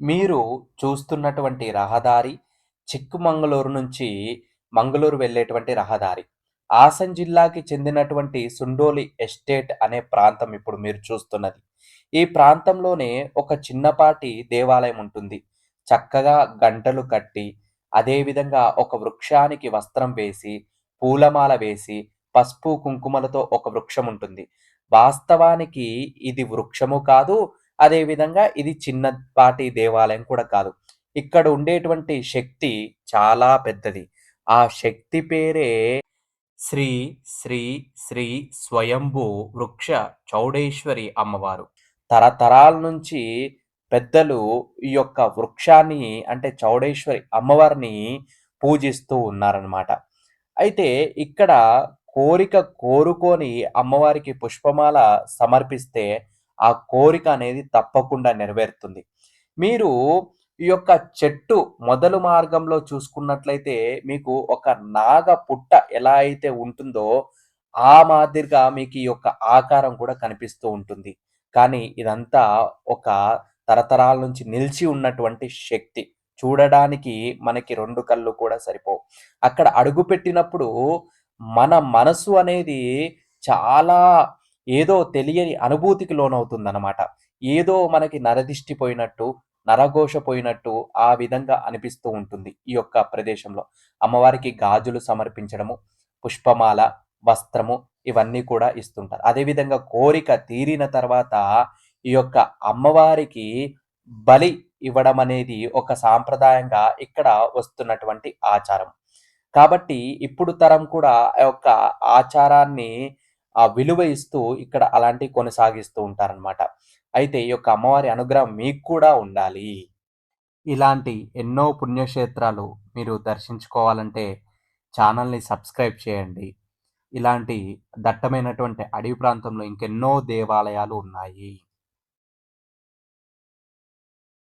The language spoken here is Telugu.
మీరు చూస్తున్నటువంటి రహదారి చిక్కమంగళూరు నుంచి మంగళూరు వెళ్ళేటువంటి రహదారి. హాసన్ జిల్లాకి చెందినటువంటి సుండోలి ఎస్టేట్ అనే ప్రాంతం ఇప్పుడు మీరు చూస్తున్నది. ఈ ప్రాంతంలోనే ఒక చిన్నపాటి దేవాలయం ఉంటుంది. చక్కగా గంటలు కట్టి, అదే విధంగా ఒక వృక్షానికి వస్త్రం వేసి, పూలమాల వేసి, పసుపు, కుంకుమలతో ఒక వృక్షం ఉంటుంది. వాస్తవానికి ఇది వృక్షము కాదు. అదే విధంగా ఇది చిన్నపాటి దేవాలయం కూడా కాదు. ఇక్కడ ఉండేటువంటి శక్తి చాలా పెద్దది. ఆ శక్తి పేరే శ్రీ శ్రీ శ్రీ స్వయంభూ వృక్ష చౌడేశ్వరి అమ్మవారు. తరతరాల నుంచి పెద్దలు ఈ యొక్క వృక్షాన్ని అంటే చౌడేశ్వరి అమ్మవారిని పూజిస్తూ ఉన్నారనమాట. అయితే ఇక్కడ కోరిక కోరుకొని అమ్మవారికి పుష్పమాల సమర్పిస్తే ఆ కోరిక అనేది తప్పకుండా నెరవేరుతుంది. మీరు ఈ యొక్క చెట్టు మొదలు మార్గంలో చూసుకున్నట్లయితే మీకు ఒక నాగ పుట్ట ఎలా అయితే ఉంటుందో, ఆ మాదిరిగా మీకు ఈ యొక్క ఆకారం కూడా కనిపిస్తూ ఉంటుంది. కానీ ఇదంతా ఒక తరతరాల నుంచి నిలిచి ఉన్నటువంటి శక్తి. చూడడానికి మనకి 2 కళ్ళు కూడా సరిపోవు. అక్కడ అడుగుపెట్టినప్పుడు మన మనసు అనేది చాలా ఏదో తెలియని అనుభూతికి లోనవుతుందనమాట. ఏదో మనకి నరదిష్టి పోయినట్టు, నరఘోష పోయినట్టు ఆ విధంగా అనిపిస్తూ ఉంటుంది ఈ యొక్క ప్రదేశంలో. అమ్మవారికి గాజులు సమర్పించడము, పుష్పమాల, వస్త్రము ఇవన్నీ కూడా ఇస్తుంటారు. అదే విధంగా కోరిక తీరిన తర్వాత ఈ యొక్క అమ్మవారికి బలి ఇవ్వడం అనేది ఒక సాంప్రదాయంగా ఇక్కడ వస్తున్నటువంటి ఆచారం. కాబట్టి ఇప్పుడు తరం కూడా ఆ యొక్క ఆచారాన్ని విలువ ఇస్తూ ఇక్కడ అలాంటివి కొనసాగిస్తూ ఉంటారనమాట. అయితే ఈ యొక్క అమ్మవారి అనుగ్రహం మీకు కూడా ఉండాలి. ఇలాంటి ఎన్నో పుణ్యక్షేత్రాలు మీరు దర్శించుకోవాలంటే ఛానల్‌ని సబ్స్క్రైబ్ చేయండి. ఇలాంటి దట్టమైనటువంటి అడవి ప్రాంతంలో ఇంకెన్నో దేవాలయాలు ఉన్నాయి.